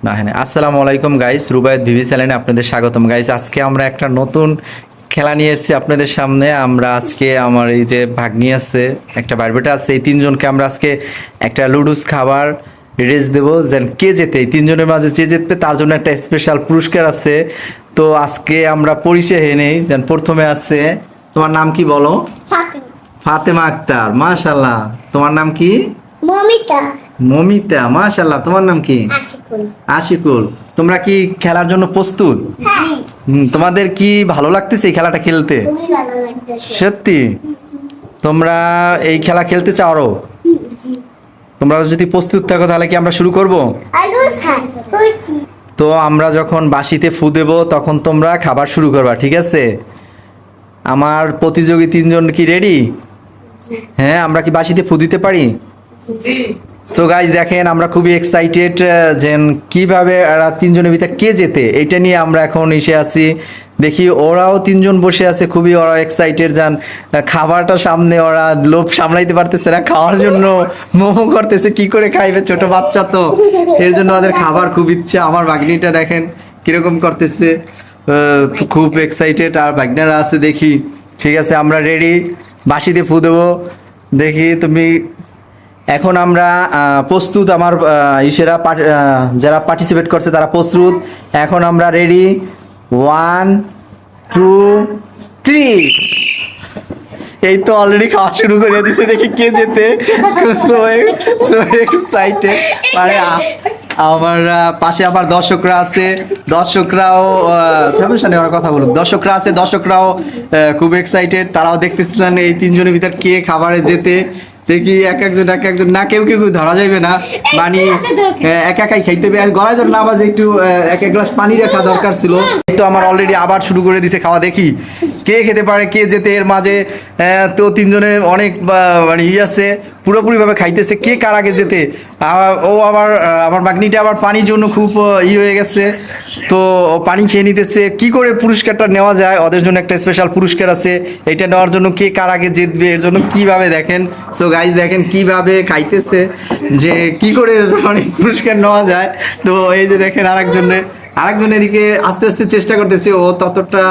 না হ্যাঁ আসসালামু আলাইকুম গাইস, রুবায়েত ভিভি চ্যানেলে আপনাদের স্বাগতম গাইস। আজকে আমরা একটা নতুন খেলা নিয়ে এসেছি আপনাদের সামনে। আমরা আজকে আমার এই যে ভাগ্নি আছে, একটা বারবেটা আছে, এই তিনজনকে আমরা আজকে একটা লুডুস খাবার রেস দেবো। যেন কে জেতে, এই তিনজনের মাঝে যে জিতবে তার জন্য একটা স্পেশাল পুরস্কার আছে। তো আজকে আমরা পরিচয় হয়ে নেই। যেন প্রথমে আছে, তোমার নাম কি বলো? ফাতেমা। ফাতেমা আক্তার, মাশাল্লাহ। তোমার নাম কি? মমিতা। মমিতা, মাশাল্লাহ। তোমার নাম কি? আশিকুল। আশিকুল। তোমরা কি খেলার জন্য প্রস্তুত? হ্যাঁ। তোমাদের কি ভালো লাগতেছে এই খেলাটা খেলতে? খুবই ভালো লাগতেছে। সত্যি তোমরা এই খেলা খেলতে চাও? জি। তোমরা যদি প্রস্তুত থাকো তাহলে কি আমরা শুরু করব? আলু খাই করছি। তো আমরা যখন বাঁশিতে ফু দেব তখন তোমরা খাবার শুরু করবা, ঠিক আছে? আমার প্রতিযোগী তিনজন কি রেডি? হ্যাঁ, আমরা কি বাঁশিতে ফু দিতে পারি? জি। সো গাইজ দেখেন, আমরা খুবই এক্সাইটেড যে কিভাবে এরা তিনজনের ভিতরে কে জেতে এটা নিয়ে আমরা এখন এসে আছি। দেখি ওরাও তিনজন বসে আছে, খুবই ওরা এক্সাইটেড। যান খাবারটা সামনে, ওরা লোভ সামলাইতে পারতেছে না, খাওয়ার জন্য মোমো করতেছে, কি করে খাইবে, ছোট বাচ্চা তো, এর জন্য ওদের খাবার খুব ইচ্ছা। আমার ভাগ্নিটা দেখেন কিরকম করতেছে, খুব এক্সাইটেড। আর ভাগ্নারা আছে, দেখি। ঠিক আছে, আমরা রেডি, বাঁশিতে ফু দেবো। দেখি তুমি। এখন আমরা প্রস্তুত, আমার ইসেরা যারা পার্টিসিপেট করছে তারা প্রস্তুত। এখন আমরা রেডি, 1 2 3। এই তো অলরেডি খাওয়া শুরু করে দিছে, দেখি কে যেতে। So excited. মানে আমার পাশে আবার দর্শকরা আছে, দর্শকরাও ওরা কথা বলুক। দর্শকরা আছে, দর্শকরাও খুব এক্সাইটেড, তারাও দেখতেছিলেন এই তিনজনের ভিতর কে খাবারে যেতে। দেখি এক একজন না, কেউ কেউ ধরা যাবে না, মানে একা একাই খাইতে হবে। গলায় যখন না বাজে একটু এক গ্লাস পানি রাখা দরকার ছিল। তো আমার অলরেডি আবার শুরু করে দিছে খাওয়া, দেখি কে খেতে পারে, কে যেতে এর মাঝে। তো তিনজনে অনেক মানে আছে, পুরোপুরি ভাবে খাইতেছে, কে কার আগে যেতে। ও আবার আমার বাগনিটা আবার পানির জন্য খুব হয়ে গেছে, তো পানি খেয়ে নিতেছে। কি করে পুরস্কারটা নেওয়া যায়, ওদের জন্য একটা স্পেশাল পুরস্কার আছে, এটা নেওয়ার জন্য কে কার আগে জিতবে এর জন্য কিভাবে দেখেন। সো গাইজ দেখেন কিভাবে খাইতেছে, যে কি করে মানে পুরস্কার নেওয়া যায়। তো এই যে দেখেন আরেকজন এদিকে আস্তে আস্তে চেষ্টা করতেছে, ও ততটা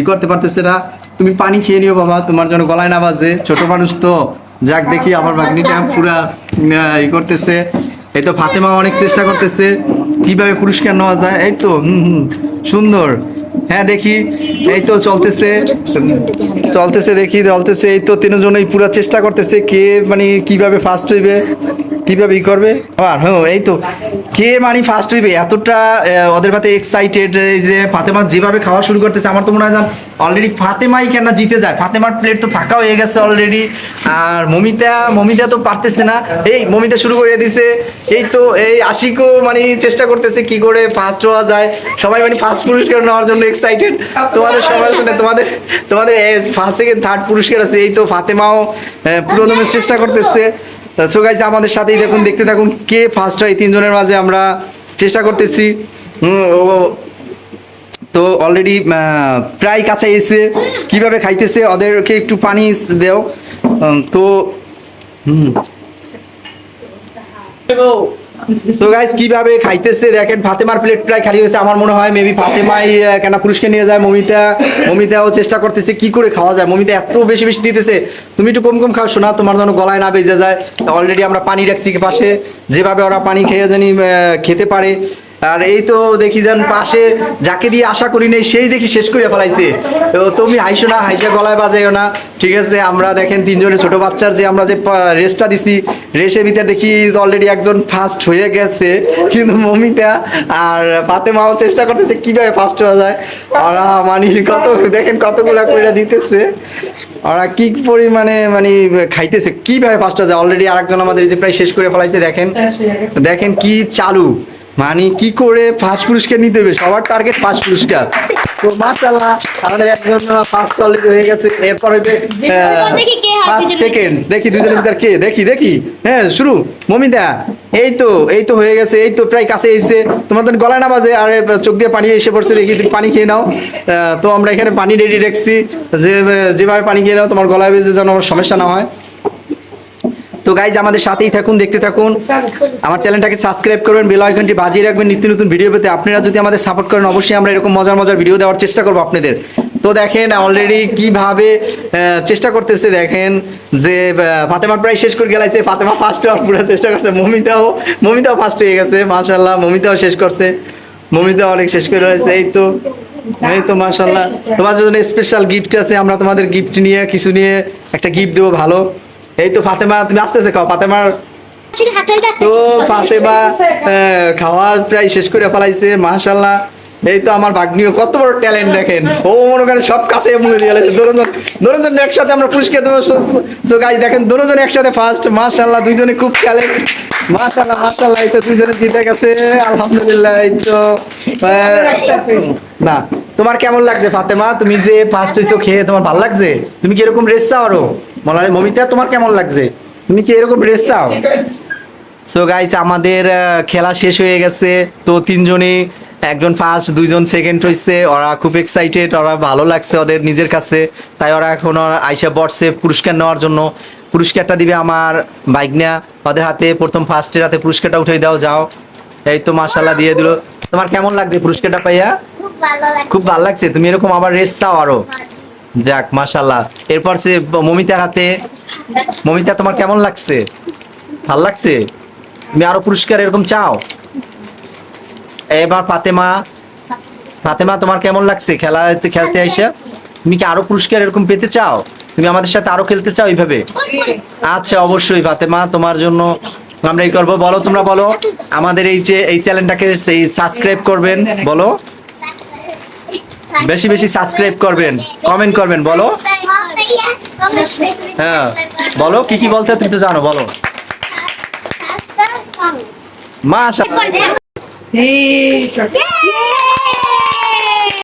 করতে পারতেছে না। তুমি পানি খেয়ে নিও বাবা, তোমার জন্য গলায় না বাজে, ছোট মানুষ তো। যাক, দেখি আমার ভাগ্নিটা পুরা করতেছে। এই তো ফাতেমা অনেক চেষ্টা করতেছে কিভাবে পুরস্কার নেওয়া যায়। এই তো সুন্দর। হ্যাঁ, দেখি এই তো চলতেছে দেখি চলতেছে। এই তো তিনজনই পুরো চেষ্টা করতেছে, কে মানে কিভাবে ফার্স্ট হইবে, কিভাবে করবে। আবার হ্যাঁ, এই তো কে মানে ফার্স্ট হইবে, এতটা ওদের মাঝে এক্সাইটেড। এই যে ফাতেমা যেভাবে খাওয়া শুরু করতেছে, আমার তো মনে হয় অলরেডি ফাতেমাই কেন জিতে যায়। ফাতেমার প্লেট তো ফাঁকা হয়ে গেছে অলরেডি। আর মমিতা তো পারতেছে না, এই মমিতা শুরু করে দিছে। এই তো এই আশিকও মানে চেষ্টা করতেছে কি করে ফার্স্ট হওয়া যায়। সবাই মানে ফার্স্ট পুরস্কার নেওয়ার জন্য এক্সাইটেড। তোমাদের সবার জন্য তোমাদের ফার্স্ট সেকেন্ড থার্ড পুরস্কার আছে। এই তো ফাতেমাও পুরো চেষ্টা করতেছে। সো গাইস, আমাদের সাথেই দেখুন, দেখতে থাকুন কে ফার্স্ট হয়। তিনজনের মাঝে আমরা চেষ্টা করতেছি। তো অলরেডি প্রায় কাছে এসে, কিভাবে খাইতেছে ওদেরকে একটু পানি দেও। তো সো গাইস কিভাবে খাইতেছে দেখেন। ফাতেমার প্লেট প্রায় খালি হয়েছে, আমার মনে হয় মেবি ফাতেমাই কেন পুরস্কার নিয়ে যায়। মমিতাও চেষ্টা করতেছে কি করে খাওয়া যায়। মমিতা এত বেশি বেশি দিতেছে, তুমি একটু কম কম খাও শোনা, তোমার যেন গলায় না বেজে যায়। অলরেডি আমরা পানি রাখছি পাশে, যেভাবে ওরা পানি খেয়ে জানি খেতে পারে। আর এই তো দেখি যান পাশে যাকে দিয়ে আশা করি নেই সেই দেখি শেষ করে ফেলাইছে। তো তুমি হাইসো না, হাইসা গলায় বাজাইও না, ঠিক আছে? আমরা দেখেন তিনজনের ছোট বাচ্চার যে আমরা যে রেসটা দিছি, রেসের ভিতরে দেখি অলরেডি একজন ফার্স্ট হয়ে গেছে, কিন্তু মমিতা আর ফাতেমাও চেষ্টা করতেছে কিভাবে ফার্স্ট হওয়া যায়। ওরা মানে দেখেন কতগুলা করে দিতেছে, ওরা কি পরিমাণে মানে খাইতেছে, কিভাবে ফার্স্ট হওয়া যায়। অলরেডি আরেকজন আমাদের যে প্রায় শেষ করে ফেলাইছে, দেখেন কি চালু, মানে কি করে ফার্স্ট পুরস্কার নিতে হবে। সবার টার্গেট ফার্স্ট পুরস্কার। তো মাশাআল্লাহ, আমাদের একজন ফার্স্ট অলরেডি হয়ে গেছে। এরপর হবে ফার্স্ট সেকেন্ড। দেখি দুজনের ভিতর কে, দেখি। হ্যাঁ, শুরু মমিতা। এই তো হয়ে গেছে, এই তো প্রায় কাছে এসেছে। তোমাদের গলায় না বাজে, আর চোখ দিয়ে পানি এসে পড়ছে, দেখি তুমি পানি খেয়ে নাও। তো আমরা এখানে পানি রেডি রাখছি, যেভাবে পানি খেয়ে নাও, তোমার গলায় বেজে যেন সমস্যা না হয়। তো গাইজ আমাদের সাথেই থাকুন, দেখতে থাকুন। আমার চ্যানেলটাকে সাবস্ক্রাইব করবেন, বেল আইকনটি বাজিয়ে রাখবেন নিত্য নতুন ভিডিও পেতে। আপনারা যদি আমাদের সাপোর্ট করেন অবশ্যই আমরা এরকম মজার মজার ভিডিও দেওয়ার চেষ্টা করবো আপনাদের। তো দেখেন অলরেডি কিভাবে চেষ্টা করতেছে, দেখেন যে ফাতেমা প্রায় শেষ করে গেলাইছে, ফাতেমা ফার্স্ট হওয়ার পুরো চেষ্টা করছে, মমিতাও ফার্স্ট হয়ে গেছে মাশাআল্লাহ, মমিতাও শেষ করছে, মমিতাও অনেক শেষ করে রয়েছে। এই তো মাশাআল্লাহ, তোমার জন্য স্পেশাল গিফট আছে, আমরা তোমাদের গিফট নিয়ে কিছু নিয়ে একটা গিফট দেবো ভালো। এই তো ফাতেমা তুমি আস্তে আস্তে খাও, ফাতেমার তো ফাতেমা খাওয়া প্রায় শেষ করে ফেলাইছে মাশাআল্লাহ। এই তো আমার ভাগ্নিও কত বড় ট্যালেন্ট দেখেন, ও মনে করেন সব কাছে মুখে দিয়ে গেছে। দুজন একসাথে আমরা পুরস্কার দেবো। তো গাইস দেখেন দুজন একসাথে ফার্স্ট মাশাআল্লাহ, দুইজনে খুব ট্যালেন্ট মাশাআল্লাহ। এই তো দুইজনে জিতে গেছে আলহামদুলিল্লাহ। এই তো না, তোমার কেমন লাগছে ফাতেমা, তুমি যে ফার্স্ট হইছো খেয়ে তোমার ভালো লাগছে? তুমি কি এরকম রেস চাও আরো? মমিতা তোমার কেমন লাগছে, তুমি কি এরকম রেস চাও? সো গাইস আমাদের খেলা শেষ হয়ে গেছে। তো তিনজনই, একজন ফার্স্ট, দুইজন সেকেন্ড হয়েছে। ওরা খুব এক্সাইটেড, ওরা ভালো লাগছে ওদের নিজের কাছে, তাই ওরা এখন আইসা বসছে পুরস্কার নেওয়ার জন্য। পুরস্কারটা দিবে আমার বাইকনা, ওদের হাতে প্রথম ফার্স্টের হাতে পুরস্কারটা উঠে দাও, যাও। এই তো মাশাআল্লাহ দিয়ে দিল। তোমার কেমন লাগছে পুরস্কারটা পাইয়া? খুব ভালো লাগছে, তুমি এরকম আবার রেস চাও আরো? যাক মাশাআল্লাহ। এরপর সে মমিতার হাতে, মমিতা তোমার কেমন লাগছে? ভাল লাগছে, তুমি আরো পুরস্কার এরকম চাও? এবার ফাতেমা তোমার কেমন লাগছে খেলতে আইসা? তুমি কি আরো পুরস্কার এরকম পেতে চাও? তুমি আমাদের সাথে আরো খেলতে চাও এইভাবে? আচ্ছা অবশ্যই ফাতেমা, তোমার জন্য আমরা এই করবো। বলো, তোমরা বলো আমাদের এই চ্যানেলটাকে সাবস্ক্রাইব করবেন, বলো বেশি বেশি সাবস্ক্রাইব করবেন, কমেন্ট করবেন, বলো। হ্যাঁ বলো, কি কি বলতে তুমি তো জানো, বলো। মাশাআল্লাহ। Yay!